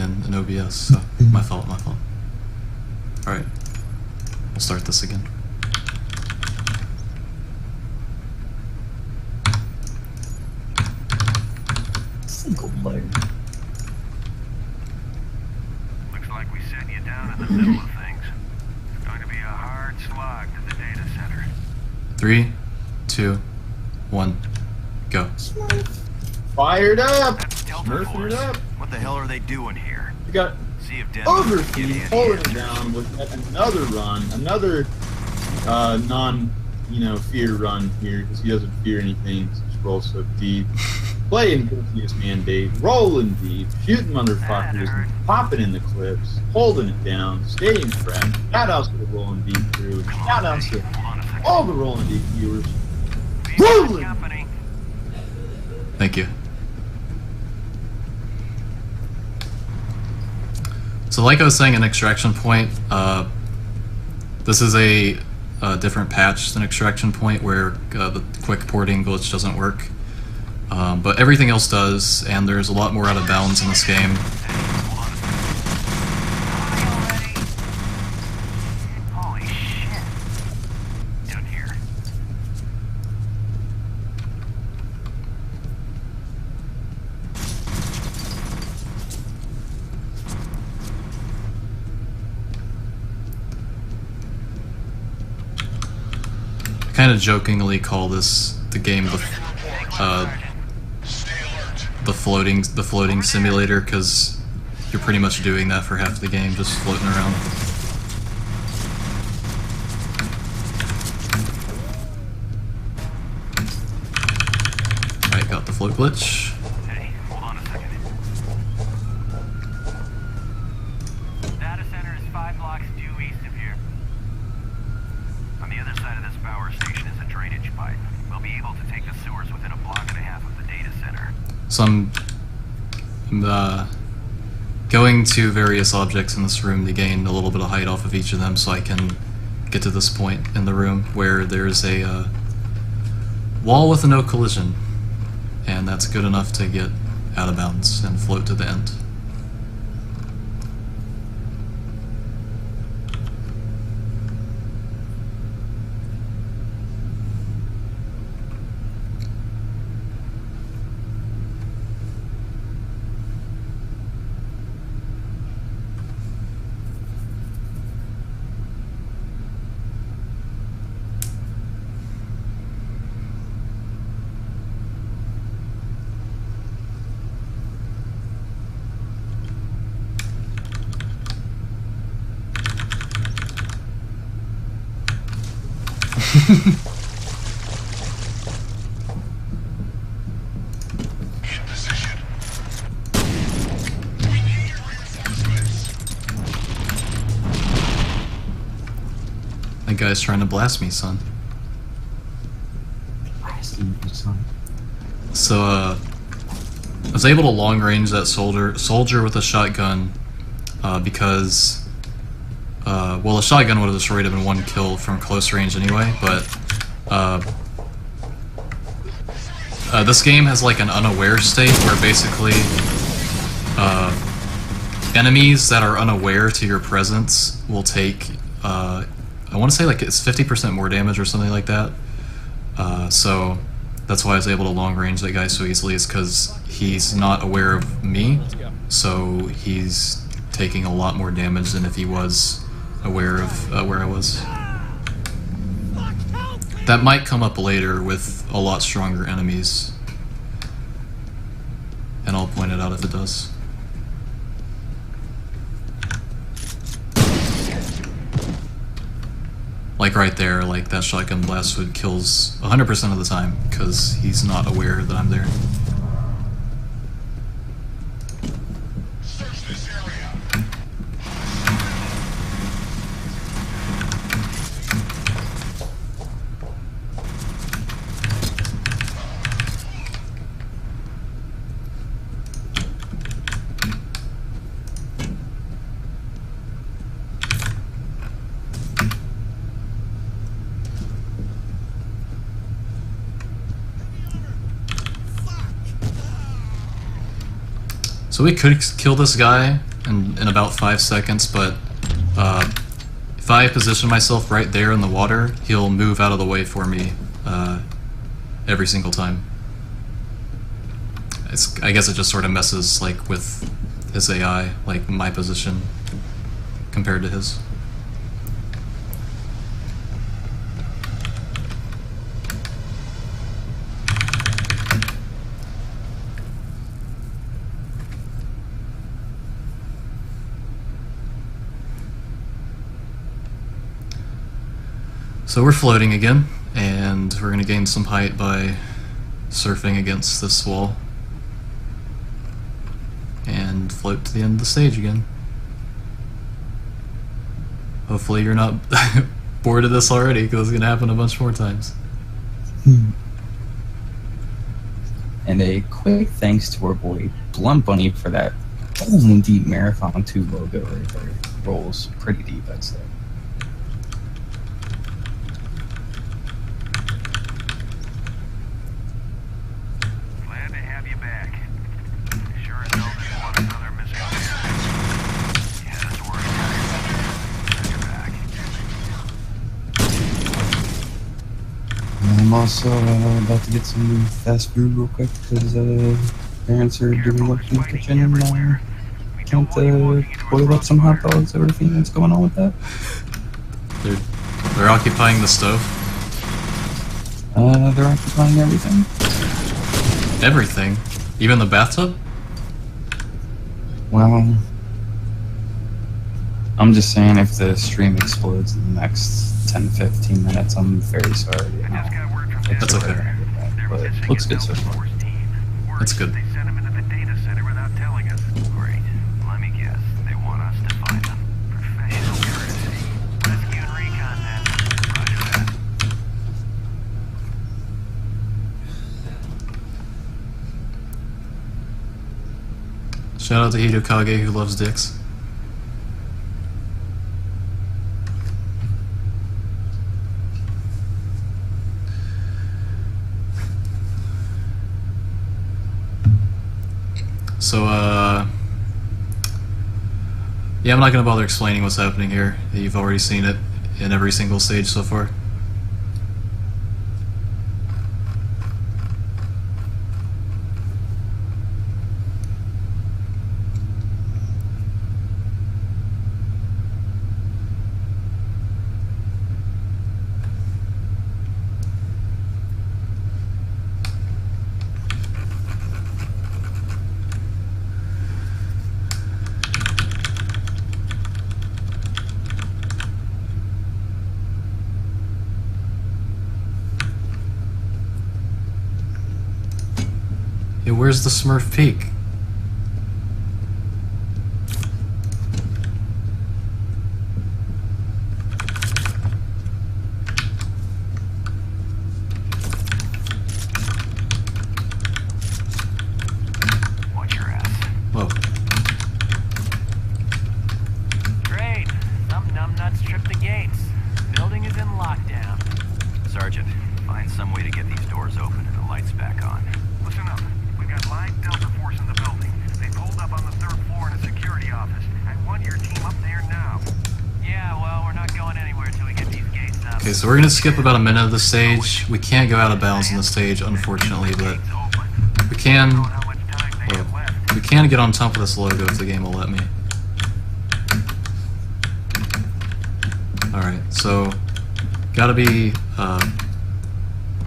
in OBS, so my fault. Alright, we'll start this again. Single player. Looks like we set you down in the middle of things. It's going to be a hard slog to the data center. 3, 2, 1, go. Fired up! Smurfing it up! What the hell are they doing here? We got See if Denver can give you Overfiend any holding it answers. down with another run, another fear run here, because he doesn't fear anything, just roll so deep. Playing Perseus mandate, rolling deep, shooting motherfuckers, popping in the clips, holding it down, staying fresh. Shout outs to the rolling deep crew, shout outs to all the rolling deep viewers. Rolling! Thank you. So like I was saying in Extraction Point, this is a different patch than Extraction Point where the quick porting glitch doesn't work. But everything else does, and there's a lot more out of bounds in this game. Holy shit. Down here. I kind of jokingly call this the game the floating simulator, because you're pretty much doing that for half the game, just floating around. Alright, got the float glitch. Hey, hold on a second. Data center is 5 blocks due east of here. On the other side of this power station is a drainage pipe. We'll be able to take the sewers within a block and a half of the data center. So I'm going to various objects in this room to gain a little bit of height off of each of them so I can get to this point in the room where there's a wall with no collision, and that's good enough to get out of bounds and float to the end. That guy's trying to blast me, son. So, I was able to long range that soldier with a shotgun, because, well, a shotgun would have destroyed him in one kill from close range anyway, but, this game has like an unaware state where basically, enemies that are unaware to your presence will take, I want to say like it's 50% more damage or something like that. So that's why I was able to long range that guy so easily, is because he's not aware of me, so he's taking a lot more damage than if he was aware of where I was. That might come up later with a lot stronger enemies, and I'll point it out if it does. Like right there, like that shotgun blast would kills 100% of the time because he's not aware that I'm there. Search this area. So we could kill this guy in about 5 seconds, but if I position myself right there in the water, he'll move out of the way for me every single time. I guess it just sort of messes like with his AI, like my position compared to his. So we're floating again, and we're going to gain some height by surfing against this wall and float to the end of the stage again. Hopefully you're not bored of this already, because it's going to happen a bunch more times. And a quick thanks to our boy Blunt Bunny for that Rolling Deep Marathon 2 logo right there. Rolls pretty deep, I'd say. Glad to have you back. Sure as hell didn't want another missing man. Yeah, that's worried. Glad you're back. I'm also about to get some fast food real quick because parents are doing work in the kitchen and can't boil up some hot dogs. Everything that's going on with that. They're occupying the stove. They're occupying everything. Everything, even the bathtub. Well, I'm just saying if the stream explodes in the next 10-15 minutes, I'm very sorry. I just got word from That's okay. But looks good so far. That's good. They sent them into the data center without telling us. Great. Let me guess. They want us to find them. Professional courtesy. Rescue and recon then. Roger that. Shout out to Hidokage who loves dicks. So, yeah, I'm not going to bother explaining what's happening here. You've already seen it in every single stage so far. Hey, where's the Smurf Peak? Watch your ass. Whoa. Great. Some numbnuts tripped the gates. Building is in lockdown. Sergeant, find some way to get these doors open and the lights back on. Listen up. We've got live Delta Force in the building. They pulled up on the 3rd floor in a security office. I want your team up there now. Yeah, well, we're not going anywhere until we get these gates up. Okay, so we're gonna skip about a minute of the stage. We can't go out of bounds in the stage, unfortunately, but we can. Well, we can get on top of this logo if the game will let me. Alright, so gotta be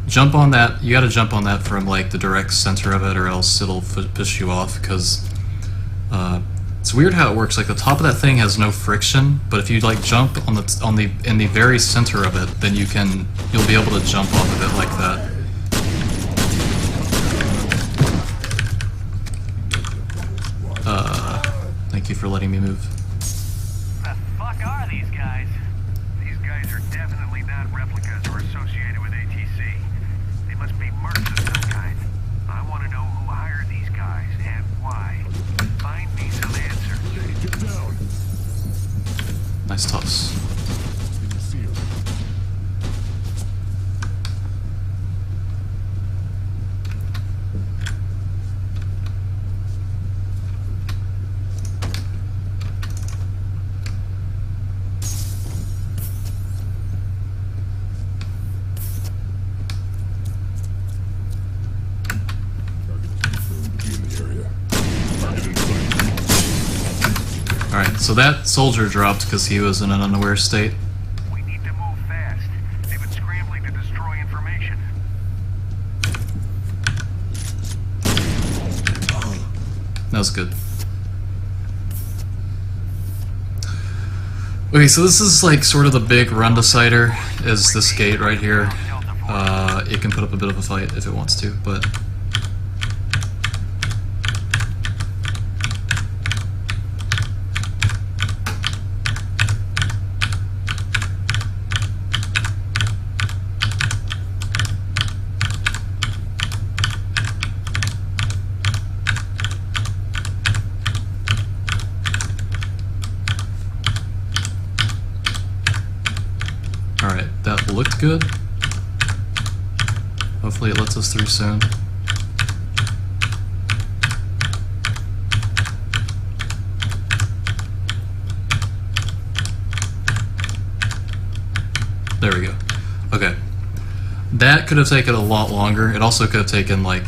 jump on that. You gotta jump on that from like the direct center of it, or else it'll piss you off. Because it's weird how it works. Like the top of that thing has no friction, but if you like jump in the very center of it, then you'll be able to jump off of it like that. Thank you for letting me move. The fuck are these guys? These guys are definitely not replicas or associated with ATC. They must be mercs of some kind. I want to know who hired these guys and why. Find me some answers. Get down. Nice toss. Alright, so that soldier dropped because he was in an unaware state. We need to move fast. They've been scrambling to destroy information. That was good. Okay, so this is like sort of the big run decider, is this gate right here. It can put up a bit of a fight if it wants to, but... Alright, that looked good. Hopefully it lets us through soon. There we go. Okay. That could have taken a lot longer. It also could have taken like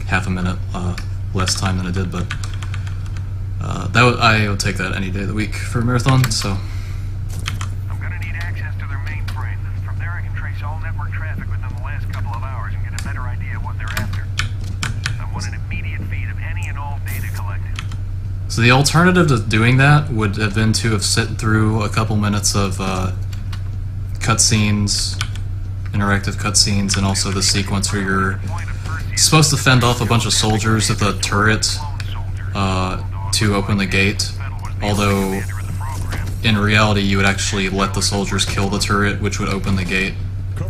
half a minute less time than it did, but I would take that any day of the week for a marathon, so... So the alternative to doing that would have been to have sit through a couple minutes of cutscenes, interactive cutscenes, and also the sequence where you're supposed to fend off a bunch of soldiers at the turret to open the gate, although in reality you would actually let the soldiers kill the turret, which would open the gate.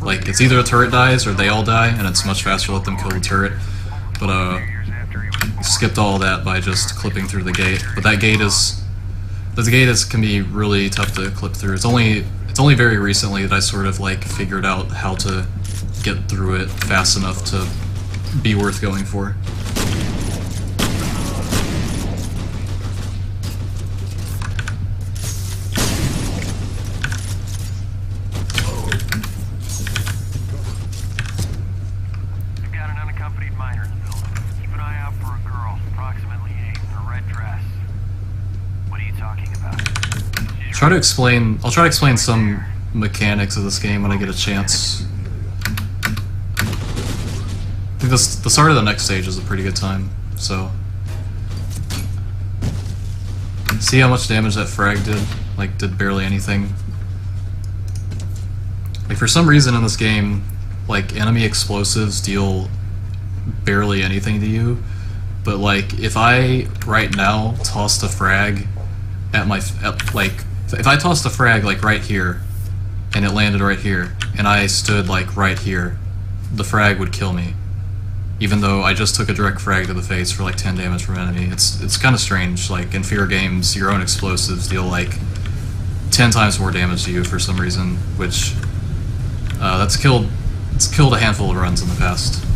Like, it's either a turret dies or they all die, and it's much faster to let them kill the turret. But skipped all that by just clipping through the gate. But that gate can be really tough to clip through. It's only very recently that I sort of like figured out how to get through it fast enough to be worth going for. I'll try to explain some mechanics of this game when I get a chance. I think the start of the next stage is a pretty good time, so... See how much damage that frag did? Like, did barely anything. Like, for some reason in this game, like, enemy explosives deal barely anything to you, but like, if I, right now, tossed a frag at my... If I tossed a frag, like, right here, and it landed right here, and I stood, like, right here, the frag would kill me. Even though I just took a direct frag to the face for, like, 10 damage from enemy. It's kind of strange. Like, in fear games, your own explosives deal, like, 10 times more damage to you for some reason, which, it's killed a handful of runs in the past.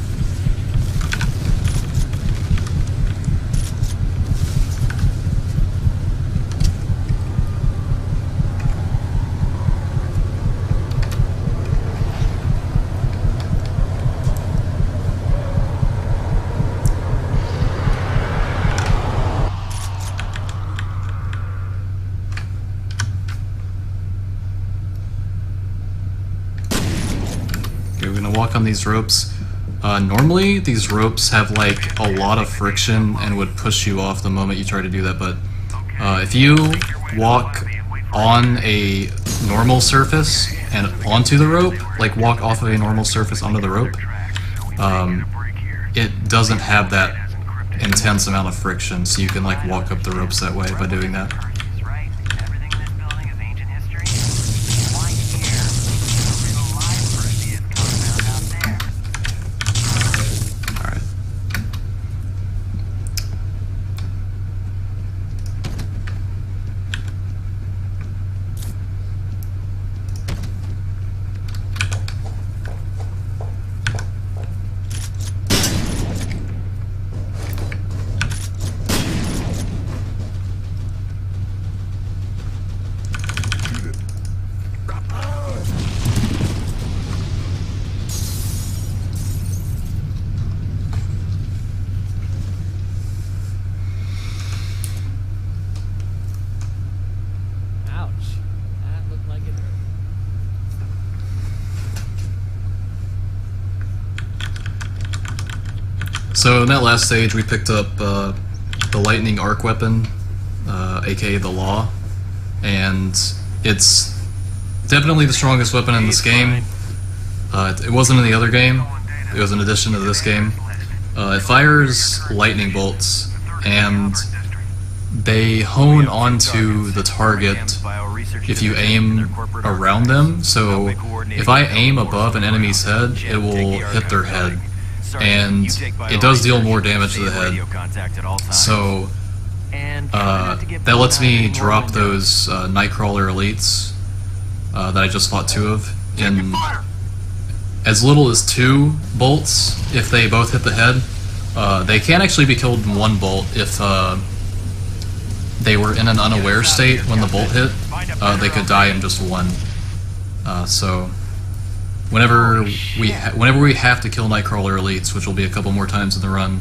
On these ropes. Normally these ropes have like a lot of friction and would push you off the moment you try to do that, but if you walk on a normal surface and onto the rope, like walk off of a normal surface onto the rope, it doesn't have that intense amount of friction, so you can like walk up the ropes that way by doing that. So in that last stage, we picked up the lightning arc weapon, aka the Law, and it's definitely the strongest weapon in this game. It wasn't in the other game. It was an addition to this game. It fires lightning bolts, and they hone onto the target if you aim around them. So if I aim above an enemy's head, it will hit their head, and it does deal more damage to the head. So that lets me drop those Nightcrawler elites that I just fought 2 of in as little as 2 bolts. If they both hit the head, they can actually be killed in 1 bolt if they were in an unaware state when the bolt hit. They could die in just 1. So whenever we have to kill Nightcrawler elites, which will be a couple more times in the run,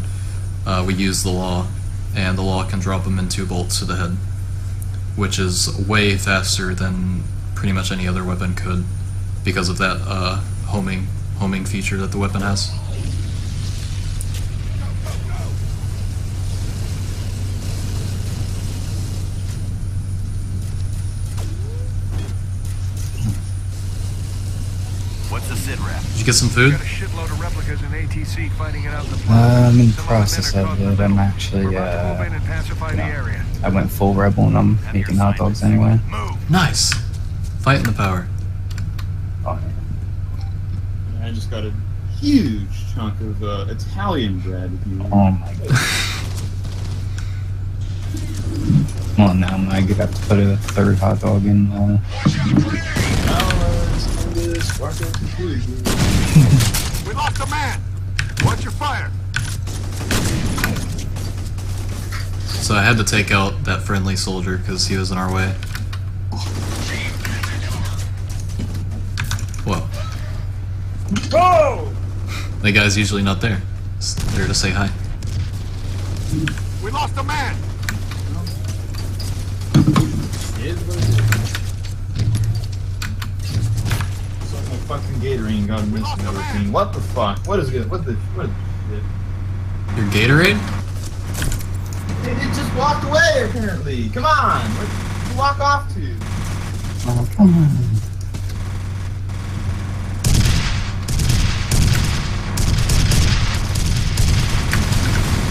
we use the Law, and the Law can drop them in 2 bolts to the head, which is way faster than pretty much any other weapon could because of that homing feature that the weapon has. What's the sit rep? Did you get some food? Got a shitload of replicas in ATC fighting it out in the I'm in the process of it. I'm actually, I went full rebel and I'm making hot dogs anyway. Nice! Fighting the power. Oh, I just got a huge chunk of Italian bread. If you oh my god. Come on now, Mike. You have to put a 3rd hot dog in. We lost a man! Watch your fire! So I had to take out that friendly soldier because he was in our way. Whoa. Go! The guy's usually not there. Just there to say hi. We lost a man! It's like my fucking Gatorade got missing and everything. What the fuck? What is it? What is it? Your Gatorade? It just walked away apparently. Come on! Where'd you walk off to? Oh, come on.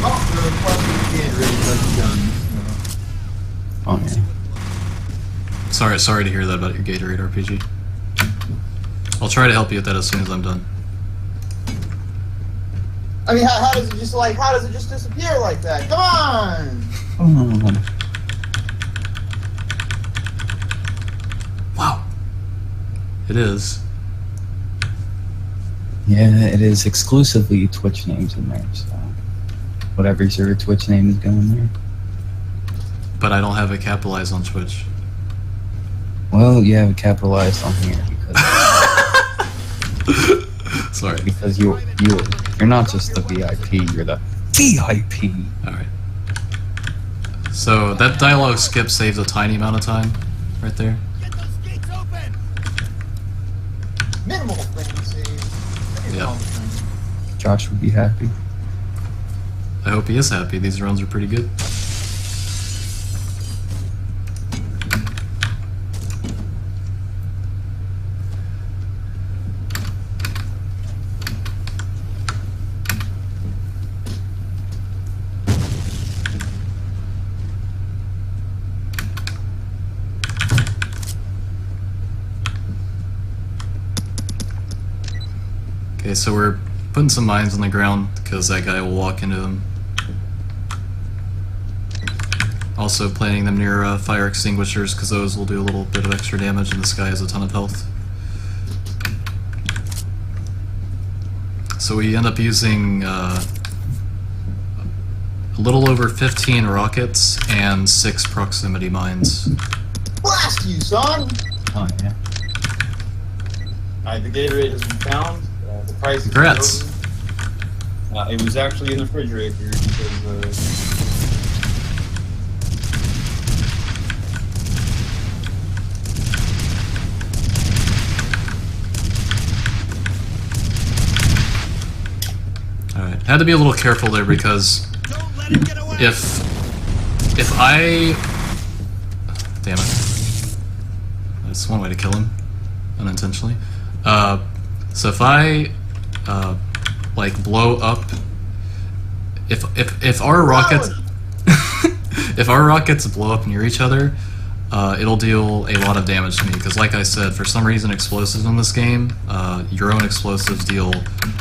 Oh, the fucking Gatorade was done. Oh, yeah. Sorry to hear that about your Gatorade RPG. I'll try to help you with that as soon as I'm done. I mean, how does it just disappear like that? Come on! Oh. Wow. It is. Yeah, it is exclusively Twitch names in there, so whatever your Twitch name is going there. But I don't have it capitalized on Twitch. Well, you have it capitalized on here because Sorry. because you're not just the VIP, you're the VIP. Alright. So that dialogue skip saves a tiny amount of time right there. Get those gates open! Minimal things. Yeah. Josh would be happy. I hope he is happy. These runs are pretty good. Okay, so we're putting some mines on the ground because that guy will walk into them. Also planting them near fire extinguishers because those will do a little bit of extra damage and this guy has a ton of health. So we end up using a little over 15 rockets and 6 proximity mines. Blast you, son! Oh yeah. Alright, the Gatorade has been found. The price is Congrats. over. It was actually in the refrigerator because Alright, had to be a little careful there because if I... Damn it. That's one way to kill him, unintentionally. So if I, like, blow up... If our rockets... if our rockets blow up near each other, it'll deal a lot of damage to me, because like I said, for some reason explosives in this game, your own explosives deal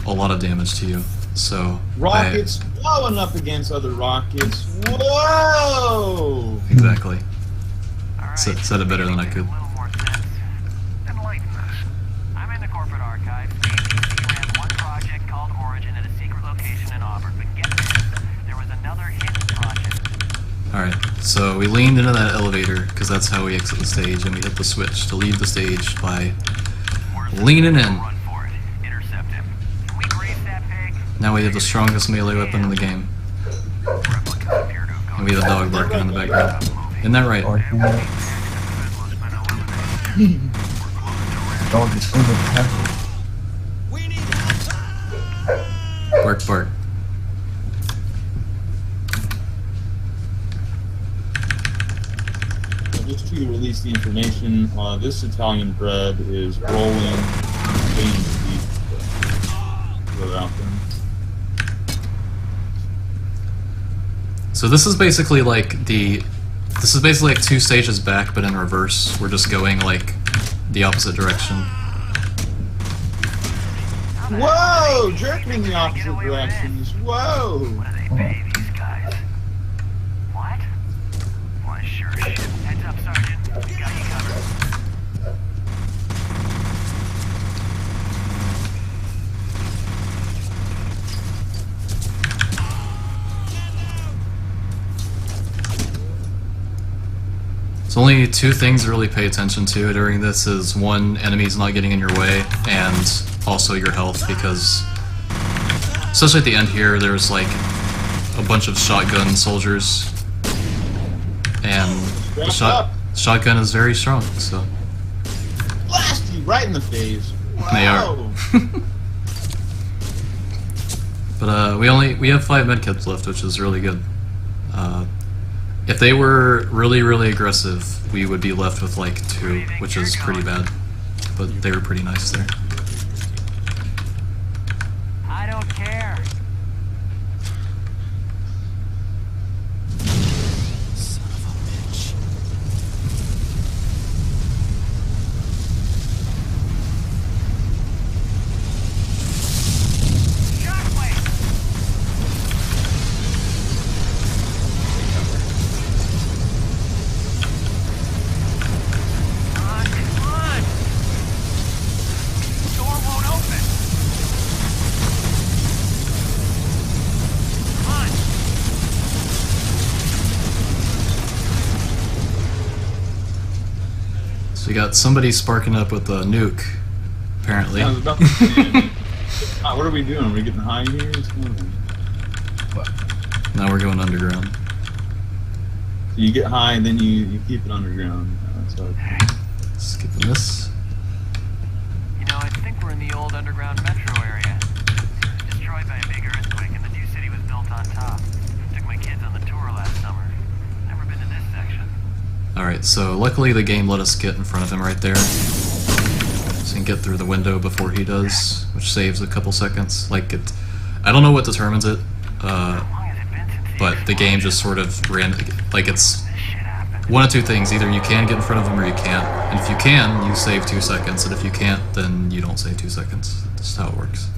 a lot of damage to you. So rockets blowing up against other rockets. Whoa! Exactly. Alright, Said it better than I could. A little more sense. Enlighten us. I'm in the corporate archives. NTSC ran one project called Origin at a secret location in Auburn, but get this, there was another hidden project. Alright, so we leaned into that elevator, because that's how we exit the stage, and we hit the switch to leave the stage by leaning in. Run for it. Intercept him. Can we grease that pig? Now we have the strongest melee weapon in the game. And we have a dog barking in the background. Isn't that right? Barking. Dog is so good. Bark, bark. Just to release the information, this Italian bread is rolling without them. So this is basically like like 2 stages back, but in reverse. We're just going like the opposite direction. Whoa! Jerking in the opposite directions. Whoa! What do they pay these guys? What? Why, sure shit. Heads up, Sergeant. We got you covered. So only 2 things to really pay attention to during this is 1, enemies not getting in your way, and also your health, because especially at the end here, there's like a bunch of shotgun soldiers, and the shotgun is very strong, so... Blast you right in the face. Wow. They are. But we have 5 medkits left, which is really good. If they were really, really aggressive, we would be left with like 2, which is pretty bad. But they were pretty nice there. I don't care. Son of a bitch. Shockwave! Come on, come on! Door won't open! Come on! So we got somebody sparking up with a nuke, apparently. I was about to say, what are we doing? Are we getting high here? What's going on? Now we're going underground. So you get high and then you keep it underground. That's how Skipping this. You know, I think we're in the old underground metro area. Destroyed by a big earthquake and the new city was built on top. Took my kids on the tour last summer. Never been to this section. Alright, so luckily the game let us get in front of him right there. So you can get through the window before he does, which saves a couple seconds. Like, I don't know what determines it, but the game just sort of ran, like it's one of 2 things. Either you can get in front of him or you can't. And if you can, you save 2 seconds, and if you can't, then you don't save 2 seconds. That's how it works.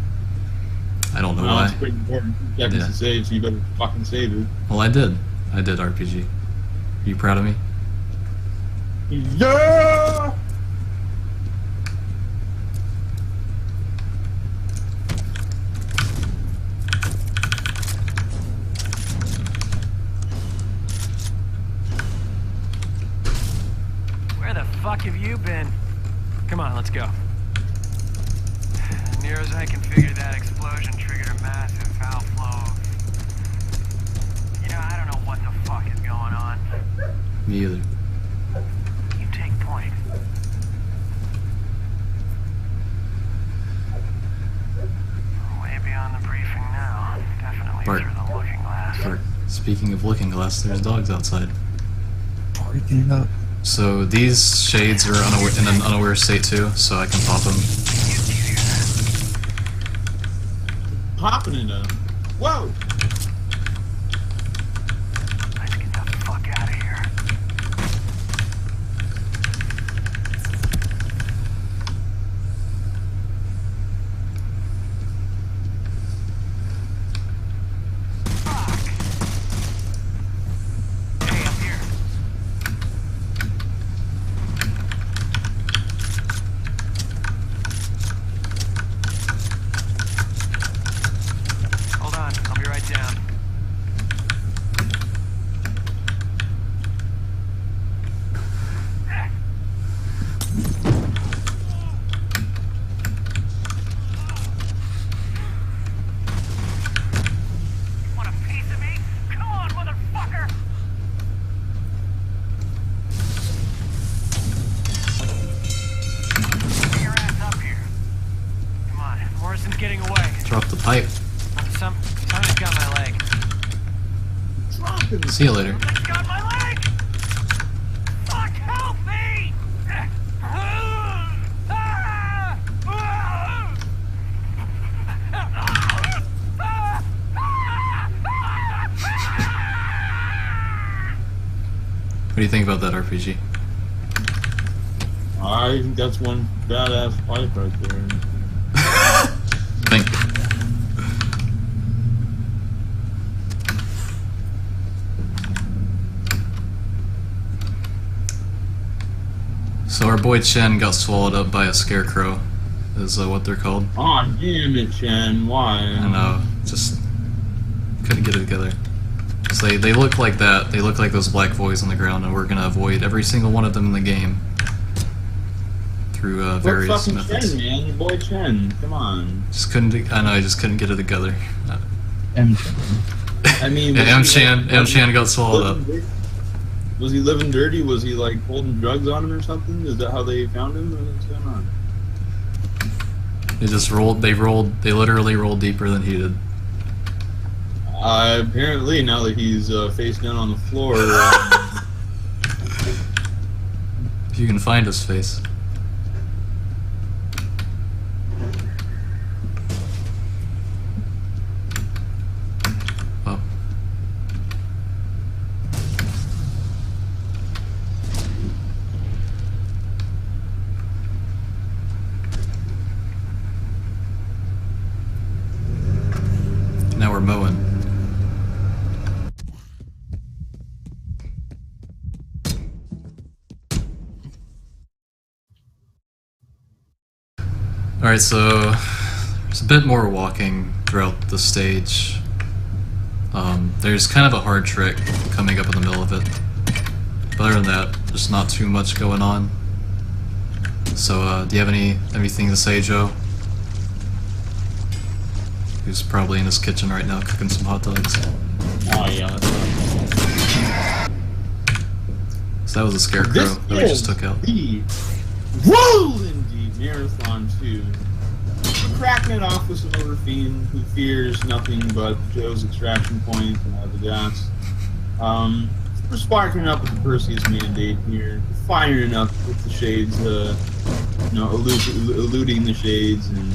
I don't know why. It's pretty important. Seconds Yeah. to save, so you better fucking save it. Well, I did, RPG. Are you proud of me? Yeah! Where the fuck have you been? Come on, let's go. As near as I can figure, that explosion triggered a massive outflow. You know, I don't know what the fuck is going on. Me either. You take point. Way beyond the briefing now. Speaking of looking glass, there's dogs outside. Breaking it up. So these shades are in an unaware state too, so I can pop them. Popping it up. Whoa! Let's get the fuck out of here. Fuck! Hey, I'm here. Hold on, I'll be right down. Want a piece of me? Come on, motherfucker! Get your ass up here. Come on, Morrison's getting away. Drop the pipe. Something's got my leg. Dropping. See you later. Something's got my leg! Fuck, help me! What do you think about that RPG? I think that's one badass pipe right there. Thank you. So our boy Chen got swallowed up by a scarecrow, is what they're called. Aw, damn it, Chen. Why? I know, just couldn't get it together. 'Cause they look like that, they look like those black voids on the ground, and we're gonna avoid every single one of them in the game through various What fucking methods. Chen, man? Your boy Chen. Come on. Just couldn't, I know, I just couldn't get it together. M. I mean, Yeah, was he, M Chan got swallowed up. Was he living dirty? Was he like holding drugs on him or something? Is that how they found him? What's going on? They just rolled, they literally rolled deeper than he did. Apparently, now that he's face down on the floor, If you can find his face. Oh. Now we're mowing. Alright, so there's a bit more walking throughout the stage. There's kind of a hard trick coming up in the middle of it. But other than that, there's not too much going on. So, do you have anything to say, Joe? Who's probably in his kitchen right now cooking some hot dogs. oh yeah, that's right. So that was a scarecrow This that we just took out. the Rollin Marathon 2. Cracking it off with some Overfiend who fears nothing but Joe's extraction point out of the gas. We're sparking up with the Perseus mandate here, firing up with the shades, eluding the shades and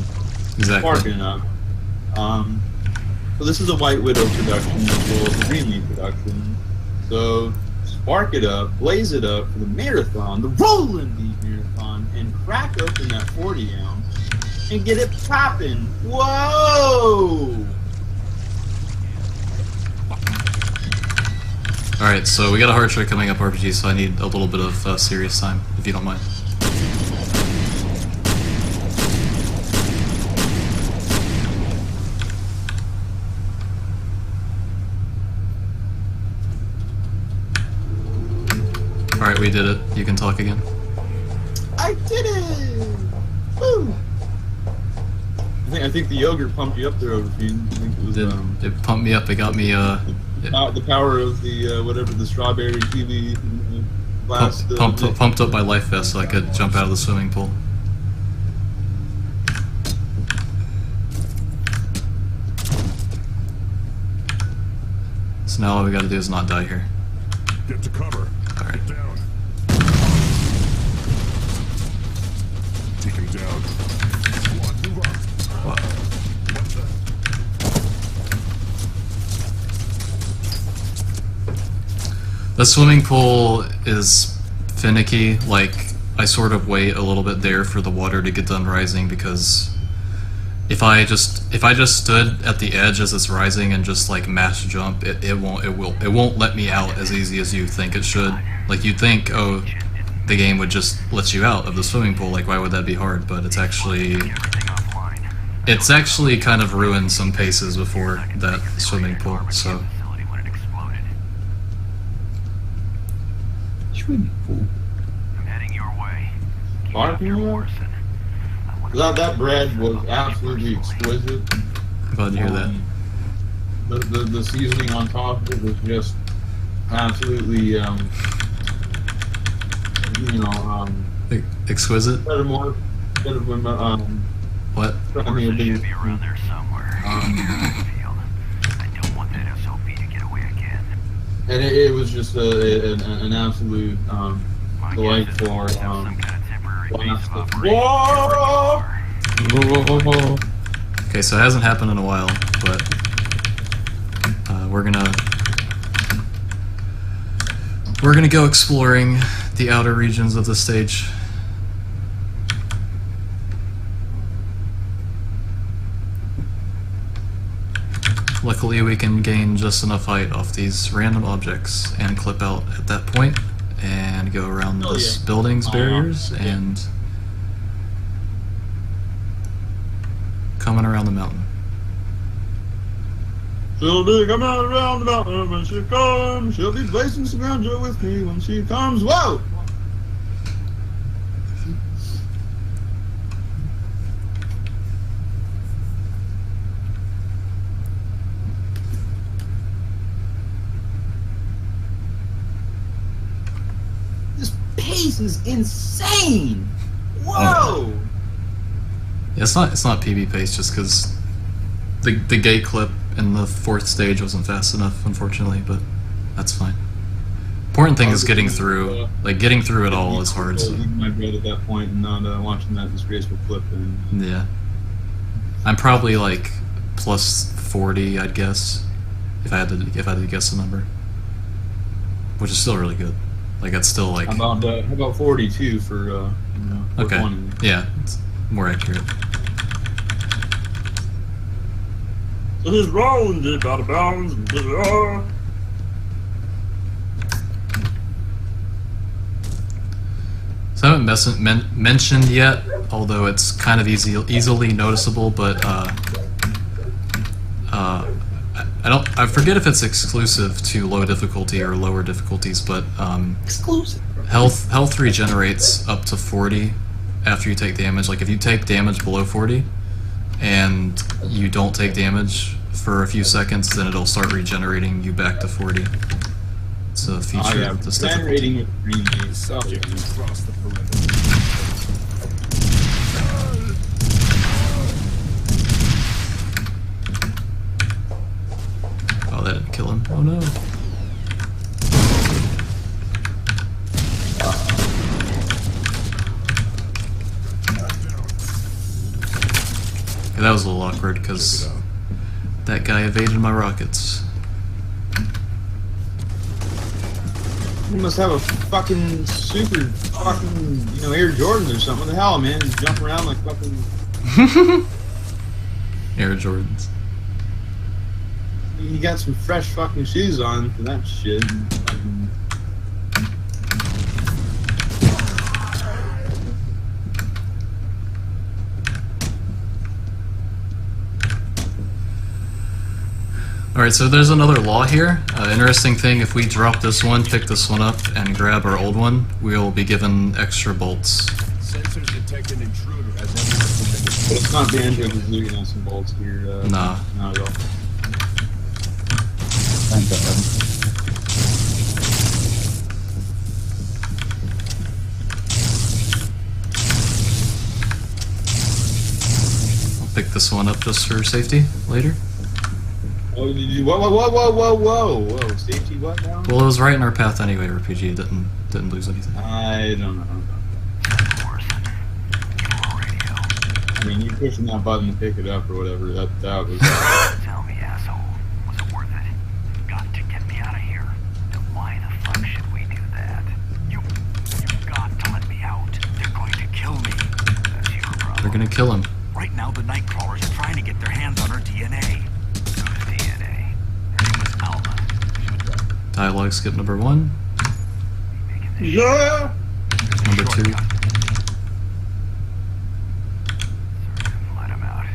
Exactly. sparking up. So this is a White Widow production as well as a Greenleaf production. So spark it up, blaze it up for the marathon, the Rollin Marathon, and crack open that 40 ounce and get it popping. Whoa! Alright, so we got a hard trick coming up RPG, so I need a little bit of serious time, if you don't mind. Alright, we did it. You can talk again. I did it! Woo! I think the yogurt pumped you up there, Overfiend. I think it was It pumped me up, it got me, the power of the whatever the strawberry kiwi blast. pumped up my life vest so I could jump out of the swimming pool. So now all we gotta do is not die here. Get to cover. Alright. Get down. Take him down. Squad, move up. What? The swimming pool is finicky. Like, I sort of wait a little bit there for the water to get done rising, because if I just stood at the edge as it's rising and just like mash jump, it won't let me out as easy as you think it should. Like, you'd think, oh, the game would just let you out of the swimming pool, like why would that be hard? But it's actually kind of ruined some paces before that swimming pool, so. Swimming pool. I'm heading your way. Parking? That bread was absolutely exquisite. Glad to hear that. The seasoning on top of it was just absolutely, Exquisite? better when, What? Should be around there somewhere. I don't want that SOB to get away again. and it was just an absolute, My delightful, guess is some kind of temporary base blast of of- operations. Whoa! Okay, so it hasn't happened in a while, but we're gonna go exploring the outer regions of the stage. Luckily, we can gain just enough height off these random objects and clip out at that point and go around Oh, this yeah. building's barriers Yeah. and coming around the mountain. She'll be coming around the mountain when she comes. She'll be blazing some ganja with me when she comes. Whoa! This pace is insane! Whoa! Yeah, it's not PB pace just because the gate clip in the 4th stage wasn't fast enough, unfortunately, but that's fine. Important thing is getting through. Like, getting through it all is hard. So. Eating my bread at that point and not watching that disgraceful clip. And Yeah. I'm probably like plus 40, I'd guess, if I had to guess a number, which is still really good. Like, it's still like. how about 42 for Okay. 120? Yeah, it's more accurate. So he's rolling deep out of bounds. So I haven't mentioned yet, although it's kind of easily noticeable, but I forget if it's exclusive to low difficulty or lower difficulties, but Exclusive. health regenerates up to 40 after you take damage. Like, if you take damage below 40 and you don't take damage for a few seconds, then it'll start regenerating you back to 40. It's a feature of this difficulty. Generating with green Subject across the perimeter. Oh, that didn't kill him. Oh no. Yeah, that was a little awkward because that guy evaded my rockets. You must have a fucking super fucking, Air Jordan or something. What the hell, man? Just jump around like fucking. Air Jordans. You got some fresh fucking shoes on for that shit. Fucking- Alright, so there's another law here. Interesting thing, if we drop this one, pick this one up, and grab our old one, we'll be given extra bolts. Sensors detect an intruder as But it's not banjo because looking at some bolts here. Nah. Not at all. And, I'll pick this one up just for safety later. Oh, did you, whoa. Safety what now? Well, it was right in our path anyway, RPG. It didn't lose anything. I don't know. I mean, you pushing that button to pick it up or whatever, that was... Tell me, asshole, was it worth it? You've got to get me out of here. Then why the fuck should we do that? You've got to let me out. They're going to kill me. That's your problem. They're gonna kill him. Right now, the Nightcrawlers are trying to get their hands on her DNA. Whose DNA? Her name was Alma. Dialogue skip number 1. Yeah! Number 2. Let him out.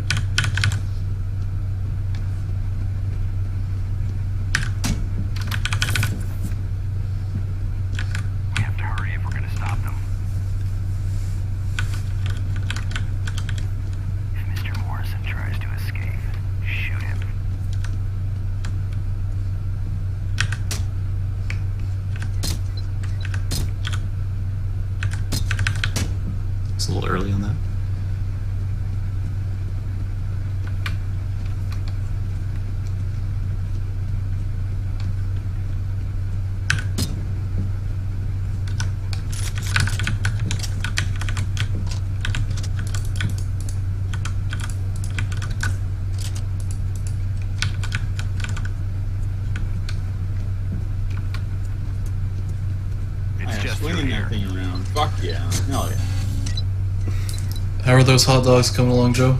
We have to hurry if we're going to stop them. If Mr. Morrison tries to escape, shoot him. It's a little early on that. It's just swinging that thing around. Fuck yeah. Hell yeah. How are those hot dogs coming along, Joe?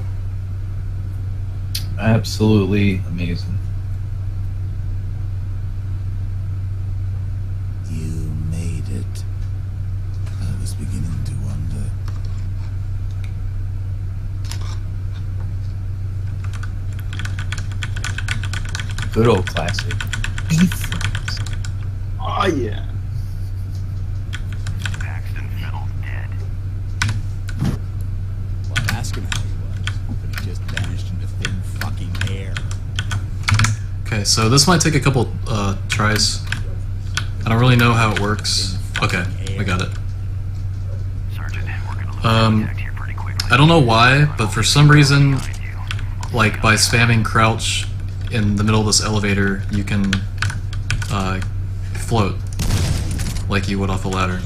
Absolutely amazing. You made it. I was beginning to wonder. Good old classic. Oh yeah. Paxton Fiddle dead. Well, I'd ask him how he was, but he just vanished into thin fucking air. Okay, so this might take a couple tries. I don't really know how it works. Okay, we got it. Sergeant, we're going to lose contact here pretty quickly. I don't know why, but for some reason, Behind you. like by spamming crouch in the middle of this elevator, you can float like you would off a ladder.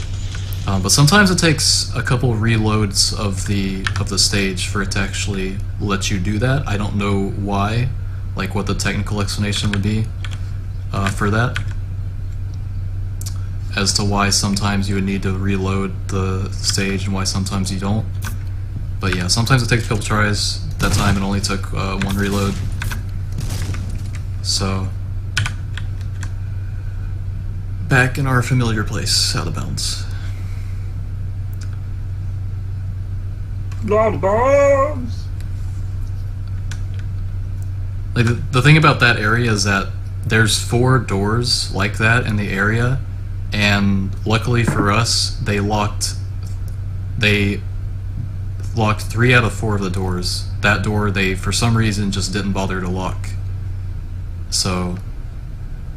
But sometimes it takes a couple reloads of the stage for it to actually let you do that. I don't know why, like what the technical explanation would be for that, as to why sometimes you would need to reload the stage and why sometimes you don't. But yeah, sometimes it takes a couple tries. That time it only took 1 reload. So, back in our familiar place, out of bounds. Blood bombs! Like the thing about that area is that there's 4 doors like that in the area, and luckily for us, they locked 3 out of 4 of the doors. That door, they for some reason just didn't bother to lock. So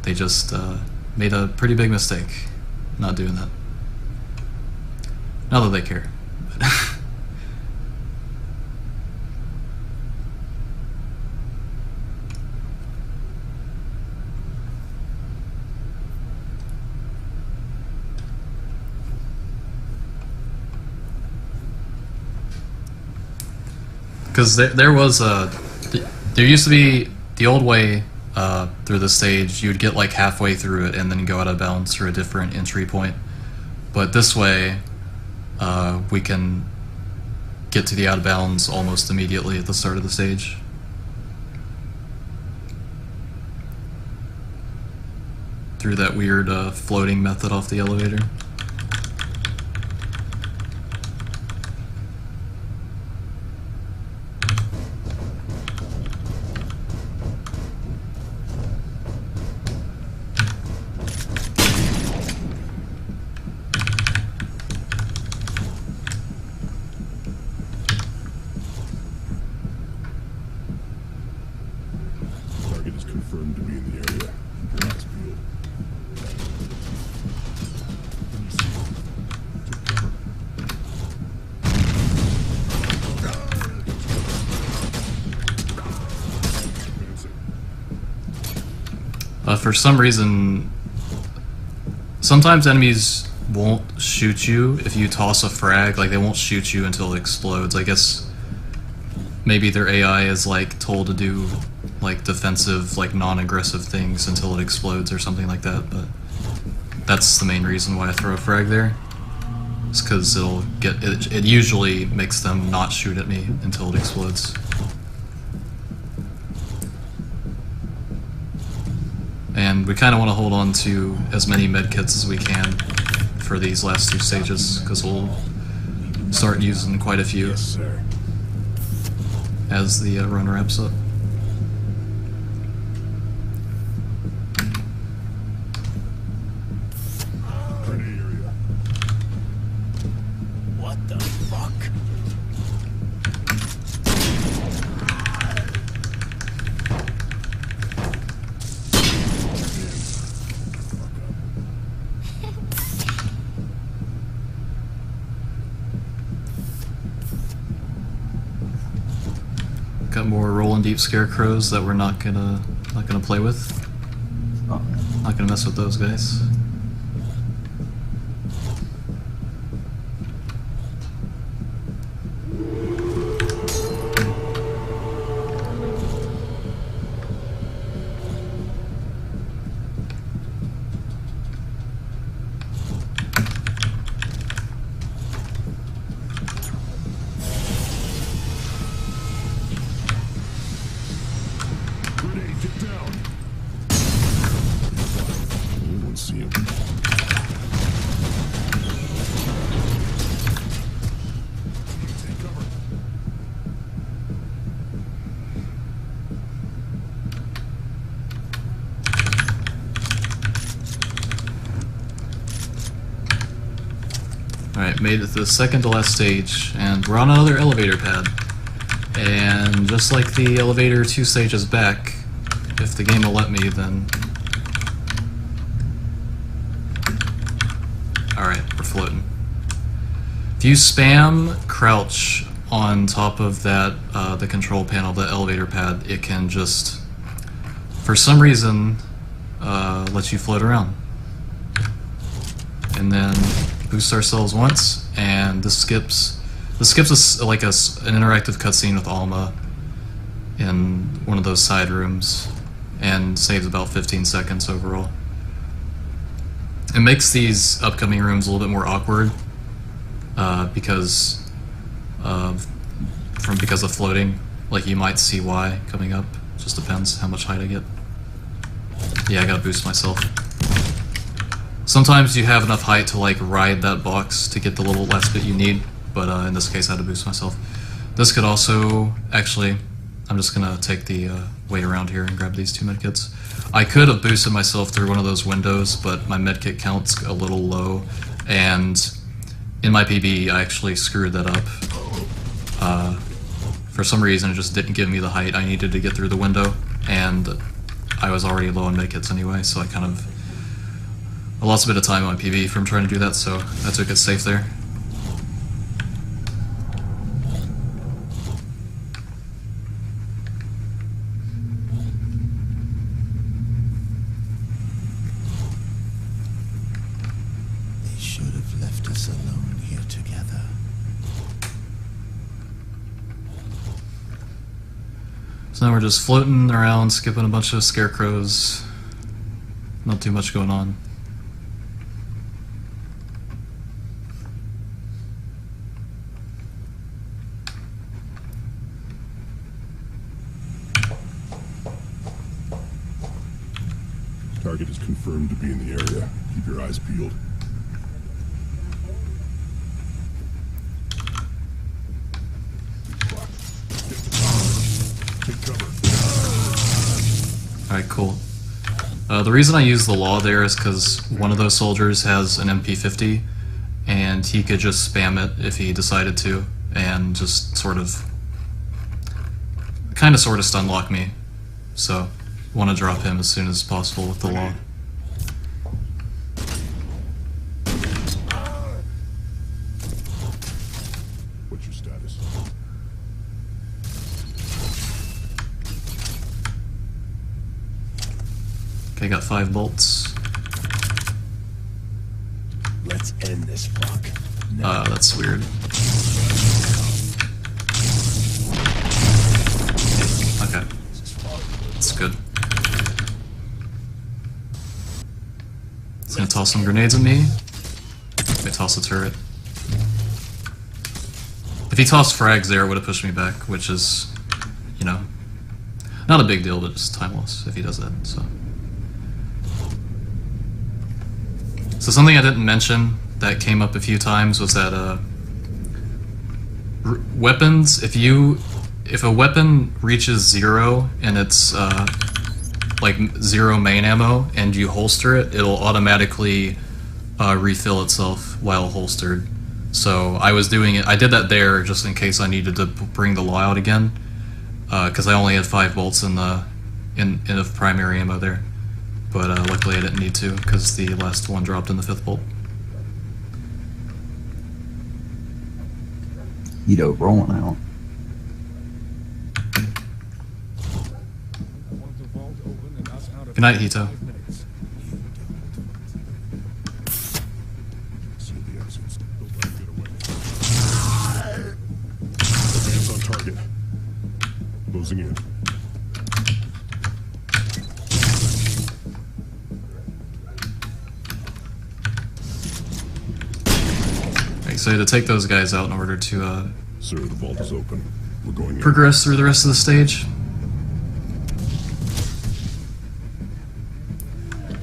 they just made a pretty big mistake not doing that. Not that they care. Because there used to be the old way through the stage. You'd get like halfway through it and then go out of bounds through a different entry point. But this way, we can get to the out of bounds almost immediately at the start of the stage. Through that weird floating method off the elevator. Target is confirmed to be in the area. Perhaps field. For some reason, sometimes enemies won't shoot you if you toss a frag. Like, they won't shoot you until it explodes. I guess maybe their AI is like told to do like defensive, like non-aggressive things until it explodes or something like that. But that's the main reason why I throw a frag there. It's because it'll get it usually makes them not shoot at me until it explodes. And we kind of want to hold on to as many medkits as we can for these last 2 stages, because we'll start using quite a few Yes, sir. as the run wraps up. Grenade area. What the fuck? Got more Rollin deep scarecrows that we're not gonna play with. Oh, Not gonna mess with those guys. Grenade, get down. Anyone see him? Take cover. Alright, made it to the second to last stage, and we're on another elevator pad. And just like the elevator 2 stages back, if the game will let me, then... Alright, we're floating. If you spam crouch on top of that, the control panel, the elevator pad, it can just, for some reason, let you float around. And then boost ourselves once, and this skips us like an interactive cutscene with Alma in one of those side rooms, and saves about 15 seconds overall. It makes these upcoming rooms a little bit more awkward because of floating. Like, you might see why coming up. Just depends how much height I get. Yeah, I gotta boost myself. Sometimes you have enough height to like ride that box to get the little last bit you need, but in this case I had to boost myself. This could also, actually, I'm just gonna take the way around here and grab these 2 medkits. I could have boosted myself through one of those windows, but my medkit count's a little low, and in my PB I actually screwed that up. For some reason it just didn't give me the height I needed to get through the window, and I was already low on medkits anyway, so I lost a bit of time on my PB from trying to do that, so I took it safe there. They should have left us alone here together. So now we're just floating around, skipping a bunch of scarecrows. Not too much going on. Target is confirmed to be in the area. Keep your eyes peeled. Take cover. Alright, cool. The reason I use the law there is because one of those soldiers has an MP50, and he could just spam it if he decided to, and just sort of stun lock me. So, want to drop him as soon as possible with the law. What's your status? Okay, got 5 bolts. Let's end this fuck. That's weird. Okay. That's good. He's gonna toss some grenades at me. Let me toss a turret. If he tossed frags there, it would have pushed me back, which is, you know, not a big deal, but just time loss if he does that, so. So something I didn't mention that came up a few times was that weapons, if a weapon reaches 0 and it's like 0 main ammo and you holster it, it'll automatically refill itself while holstered. So I was doing it, I did that there just in case I needed to bring the law out again, because I only had 5 bolts in the primary ammo there. But luckily I didn't need to, because the last one dropped in the 5th bolt. Ito rolling out. Good night, Hito. Hands on target. Closing in. Right, so I had to take those guys out in order to Sir, the vault is open. We're going in. progress through the rest of the stage.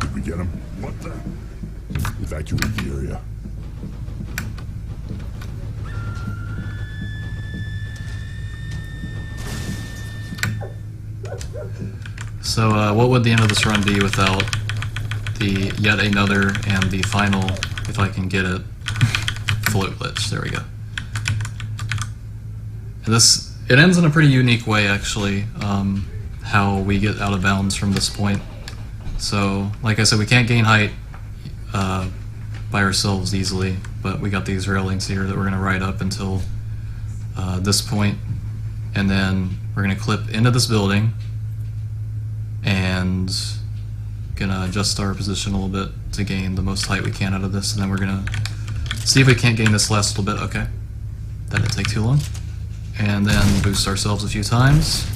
Did we get him? What the? Evacuate the area. So what would the end of this run be without the yet another and the final, if I can get it, float glitch? There we go. And this, it ends in a pretty unique way actually, how we get out of bounds from this point. So like I said, we can't gain height by ourselves easily, but we got these railings here that we're going to ride up until this point, and then we're going to clip into this building and gonna adjust our position a little bit to gain the most height we can out of this, and then we're gonna see if we can't gain this last little bit. Okay, that didn't take too long. And then boost ourselves a few times,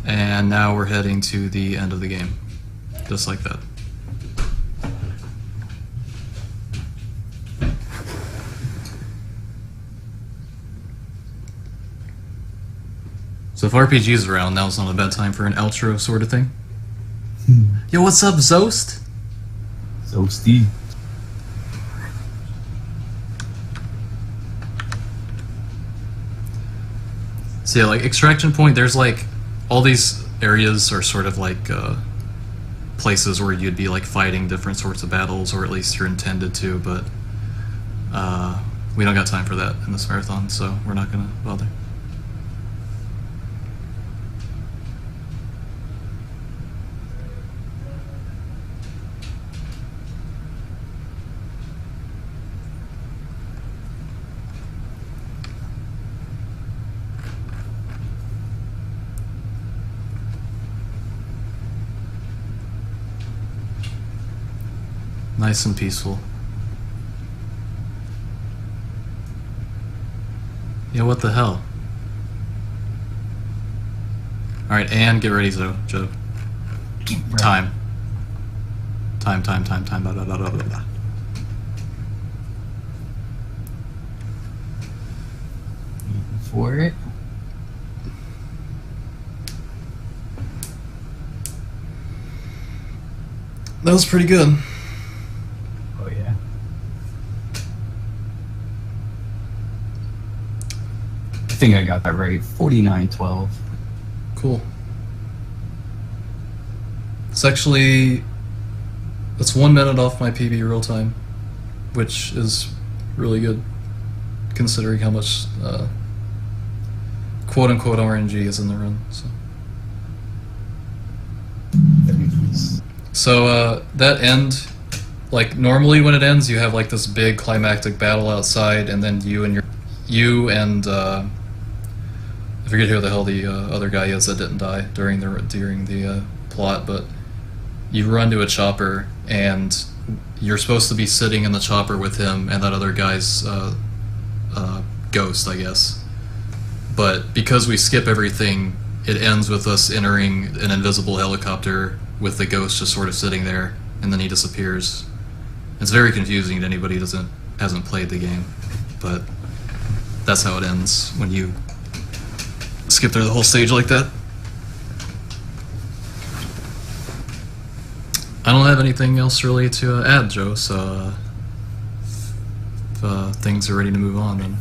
and now we're heading to the end of the game, just like that. So if RPG's around, now's not a bad time for an outro sort of thing. Yo, what's up, Zost? Zosty. So yeah, like extraction point, there's like all these areas are sort of like places where you'd be like fighting different sorts of battles, or at least you're intended to, but we don't got time for that in this marathon, so we're not gonna bother. Nice and peaceful. Yeah, what the hell? Alright, and get ready, Joe. Time. Time, blah, blah, blah, blah, blah. For it. That was pretty good. Oh yeah. I think I got that right. 49-12. Cool. It's actually, that's 1 minute off my PB real time, which is really good considering how much quote unquote RNG is in the run. So that end, like normally when it ends you have like this big climactic battle outside, and then you and I forget who the hell the other guy is that didn't die during the plot, but you run to a chopper, and you're supposed to be sitting in the chopper with him and that other guy's ghost, I guess. But because we skip everything, it ends with us entering an invisible helicopter with the ghost just sort of sitting there, and then he disappears. It's very confusing to anybody who hasn't played the game, but that's how it ends when you skip through the whole stage like that. I don't have anything else really to add, Joe, so if things are ready to move on, then